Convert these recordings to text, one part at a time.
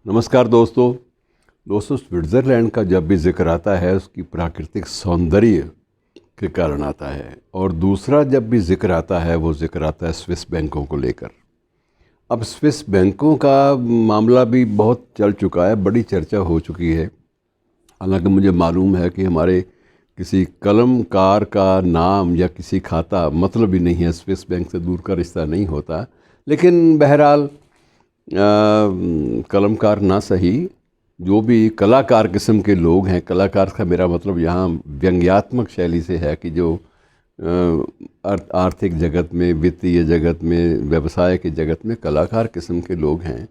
नमस्कार दोस्तों स्विट्ज़रलैंड का जब भी जिक्र आता है उसकी प्राकृतिक सौंदर्य के कारण आता है। और दूसरा जब भी जिक्र आता है वो जिक्र आता है स्विस बैंकों को लेकर। अब स्विस बैंकों का मामला भी बहुत चल चुका है, बड़ी चर्चा हो चुकी है। हालांकि मुझे मालूम है कि हमारे किसी कलमकार का नाम या किसी खाता मतलब ही नहीं है, स्विस बैंक से दूर का रिश्ता नहीं होता। लेकिन बहरहाल कलमकार ना सही, जो भी कलाकार किस्म के लोग हैं, कलाकार का मेरा मतलब यहाँ व्यंग्यात्मक शैली से है कि जो आर्थिक जगत में, वित्तीय जगत में, व्यवसाय के जगत में कलाकार किस्म के लोग हैं,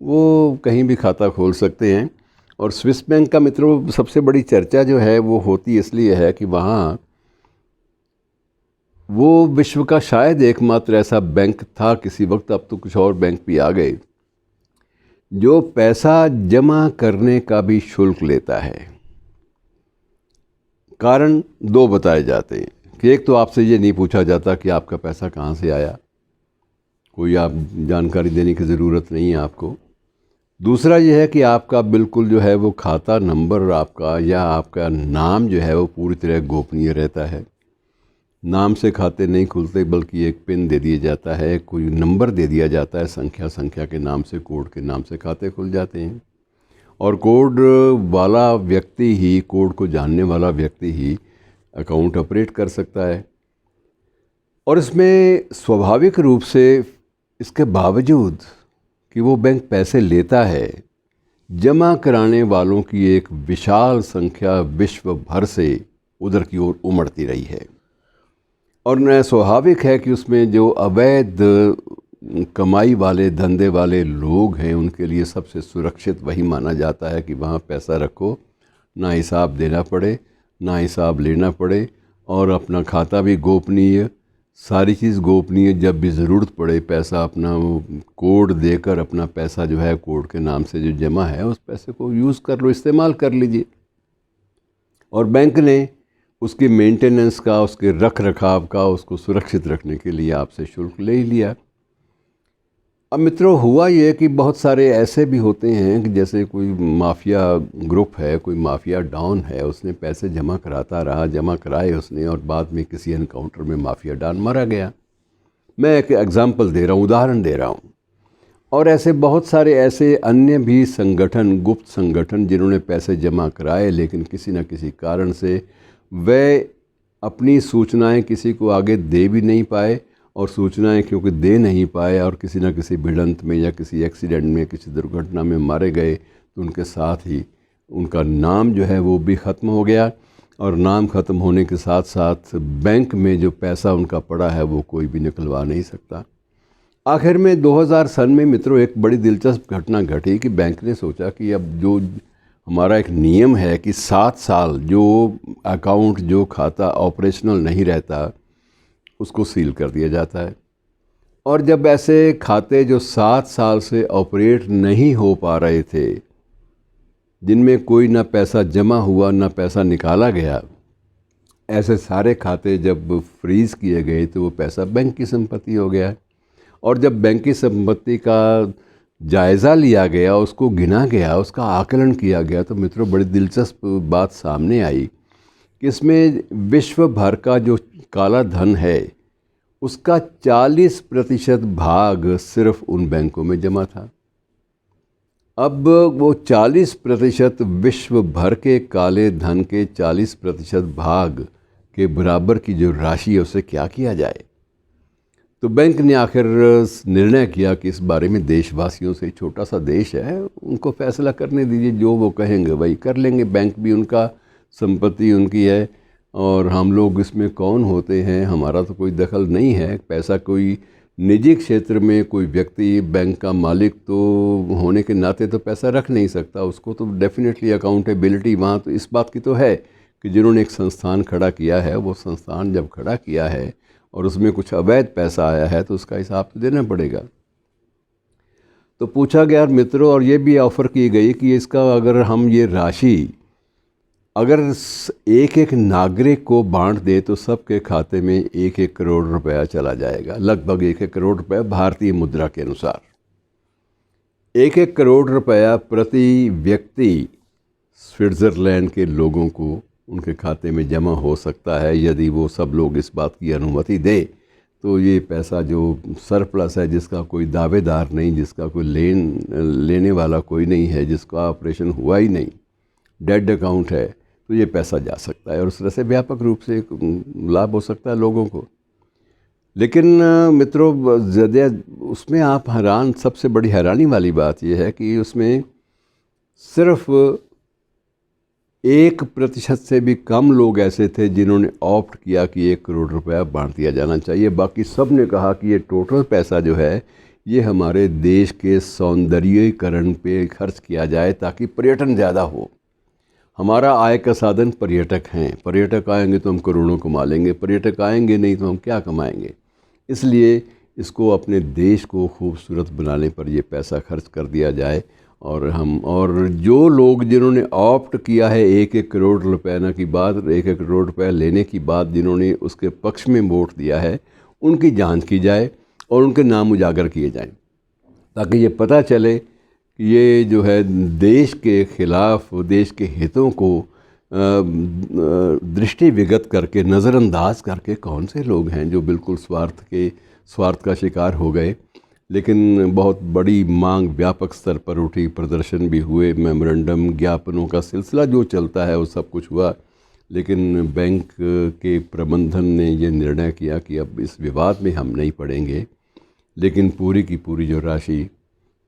वो कहीं भी खाता खोल सकते हैं। और स्विस बैंक का मित्रों सबसे बड़ी चर्चा जो है वो होती इसलिए है कि वहाँ वो विश्व का शायद एकमात्र ऐसा बैंक था किसी वक्त, अब तो कुछ और बैंक भी आ गए, जो पैसा जमा करने का भी शुल्क लेता है। कारण दो बताए जाते हैं कि एक तो आपसे ये नहीं पूछा जाता कि आपका पैसा कहाँ से आया, कोई आप जानकारी देने की ज़रूरत नहीं है आपको। दूसरा ये है कि आपका बिल्कुल जो है वो खाता नंबर आपका या आपका नाम जो है वो पूरी तरह गोपनीय रहता है। नाम से खाते नहीं खुलते, बल्कि एक पिन दे दिया जाता है, कोई नंबर दे दिया जाता है, संख्या के नाम से, कोड के नाम से खाते खुल जाते हैं। और कोड वाला व्यक्ति ही, कोड को जानने वाला व्यक्ति ही अकाउंट ऑपरेट कर सकता है। और इसमें स्वाभाविक रूप से इसके बावजूद कि वो बैंक पैसे लेता है, जमा कराने वालों की एक विशाल संख्या विश्व भर से उधर की ओर उमड़ती रही है। और न स्वाभाविक है कि उसमें जो अवैध कमाई वाले, धंधे वाले लोग हैं, उनके लिए सबसे सुरक्षित वही माना जाता है कि वहाँ पैसा रखो, ना हिसाब देना पड़े, ना हिसाब लेना पड़े, और अपना खाता भी गोपनीय, सारी चीज़ गोपनीय। जब भी ज़रूरत पड़े पैसा अपना कोड देकर अपना पैसा जो है कोड के नाम से जो जमा है उस पैसे को यूज़ कर लो, इस्तेमाल कर लीजिए। और बैंक ने उसकी मेंटेनेंस का, उसके रख रखाव का, उसको सुरक्षित रखने के लिए आपसे शुल्क ले ही लिया। अब मित्रों हुआ ये कि बहुत सारे ऐसे भी होते हैं कि जैसे कोई माफिया ग्रुप है, कोई माफिया डॉन है, उसने पैसे जमा कराता रहा, जमा कराए उसने, और बाद में किसी एनकाउंटर में माफिया डॉन मारा गया। मैं एक एग्जांपल दे रहा हूँ, उदाहरण दे रहा हूँ। और ऐसे बहुत सारे ऐसे अन्य भी संगठन, गुप्त संगठन, जिन्होंने पैसे जमा कराए लेकिन किसी न किसी कारण से वे अपनी सूचनाएं किसी को आगे दे भी नहीं पाए, और सूचनाएं क्योंकि दे नहीं पाए और किसी न किसी भिड़ंत में या किसी एक्सीडेंट में, किसी दुर्घटना में मारे गए, तो उनके साथ ही उनका नाम जो है वो भी ख़त्म हो गया। और नाम ख़त्म होने के साथ साथ बैंक में जो पैसा उनका पड़ा है वो कोई भी निकलवा नहीं सकता। आखिर में 2000 सन में मित्रों एक बड़ी दिलचस्प घटना घटी कि बैंक ने सोचा कि अब जो हमारा एक नियम है कि 7 साल जो अकाउंट, जो खाता ऑपरेशनल नहीं रहता, उसको सील कर दिया जाता है। और जब ऐसे खाते जो 7 साल से ऑपरेट नहीं हो पा रहे थे, जिनमें कोई ना पैसा जमा हुआ ना पैसा निकाला गया, ऐसे सारे खाते जब फ्रीज़ किए गए तो वो पैसा बैंक की संपत्ति हो गया। और जब बैंक की संपत्ति का जायज़ा लिया गया, उसको गिना गया, उसका आकलन किया गया, तो मित्रों बड़ी दिलचस्प बात सामने आई कि इसमें विश्व भर का जो काला धन है उसका 40% भाग सिर्फ उन बैंकों में जमा था। अब वो 40% विश्व भर के काले धन के 40% भाग के बराबर की जो राशि है उसे क्या किया जाए। तो बैंक ने आखिर निर्णय किया कि इस बारे में देशवासियों से, छोटा सा देश है, उनको फैसला करने दीजिए, जो वो कहेंगे वही कर लेंगे। बैंक भी उनका, संपत्ति उनकी है, और हम लोग इसमें कौन होते हैं, हमारा तो कोई दखल नहीं है। पैसा कोई निजी क्षेत्र में कोई व्यक्ति बैंक का मालिक तो होने के नाते तो पैसा रख नहीं सकता, उसको तो डेफिनेटली अकाउंटेबिलिटी वहाँ तो इस बात की तो है कि जिन्होंने एक संस्थान खड़ा किया है, वो संस्थान जब खड़ा किया है और उसमें कुछ अवैध पैसा आया है तो उसका हिसाब तो देना पड़ेगा। तो पूछा गया मित्रों, और ये भी ऑफ़र की गई कि इसका अगर हम ये राशि अगर एक एक नागरिक को बांट दे तो सबके खाते में 1-1 करोड़ रुपया चला जाएगा, लगभग 1-1 करोड़ रुपया भारतीय मुद्रा के अनुसार। 1-1 करोड़ रुपया प्रति व्यक्ति स्विट्ज़रलैंड के लोगों को उनके खाते में जमा हो सकता है यदि वो सब लोग इस बात की अनुमति दे। तो ये पैसा जो सरप्लस है, जिसका कोई दावेदार नहीं, जिसका कोई लेने वाला कोई नहीं है, जिसका ऑपरेशन हुआ ही नहीं, डेड अकाउंट है, तो ये पैसा जा सकता है और उस तरह से व्यापक रूप से लाभ हो सकता है लोगों को। लेकिन मित्रों, ज़्यादा उसमें आप हैरान, सबसे बड़ी हैरानी वाली बात यह है कि उसमें सिर्फ 1% से भी कम लोग ऐसे थे जिन्होंने ऑप्ट किया कि 1 करोड़ रुपया बांट दिया जाना चाहिए। बाकी सब ने कहा कि ये टोटल पैसा जो है ये हमारे देश के सौंदर्यीकरण पे खर्च किया जाए ताकि पर्यटन ज़्यादा हो। हमारा आय का साधन पर्यटक हैं, पर्यटक आएंगे तो हम करोड़ों कमा लेंगे, पर्यटक आएंगे नहीं तो हम क्या कमाएंगे। इसलिए इसको अपने देश को खूबसूरत बनाने पर ये पैसा खर्च कर दिया जाए। और जो लोग जिन्होंने ऑप्ट किया है 1-1 करोड़ रुपए न की बात, 1-1 करोड़ रुपए लेने की बात, जिन्होंने उसके पक्ष में वोट दिया है, उनकी जांच की जाए और उनके नाम उजागर किए जाएं ताकि ये पता चले कि ये जो है देश के ख़िलाफ़, देश के हितों को दृष्टि विगत करके, नज़रअंदाज करके कौन से लोग हैं जो बिल्कुल स्वार्थ का शिकार हो गए। लेकिन बहुत बड़ी मांग व्यापक स्तर पर उठी, प्रदर्शन भी हुए, मेमोरेंडम, ज्ञापनों का सिलसिला जो चलता है वो सब कुछ हुआ। लेकिन बैंक के प्रबंधन ने ये निर्णय किया कि अब इस विवाद में हम नहीं पड़ेंगे, लेकिन पूरी की पूरी जो राशि,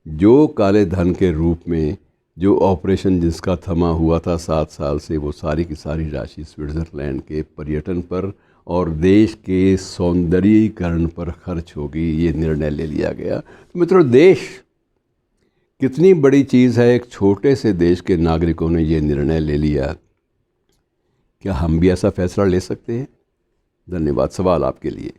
जो काले धन के रूप में जो ऑपरेशन जिसका थमा हुआ था 7 साल से, वो सारी की सारी राशि स्विट्ज़रलैंड के पर्यटन पर और देश के सौंदर्यीकरण पर खर्च होगी, ये निर्णय ले लिया गया। तो मित्रों, देश कितनी बड़ी चीज़ है, एक छोटे से देश के नागरिकों ने ये निर्णय ले लिया। क्या हम भी ऐसा फैसला ले सकते हैं? धन्यवाद। सवाल आपके लिए।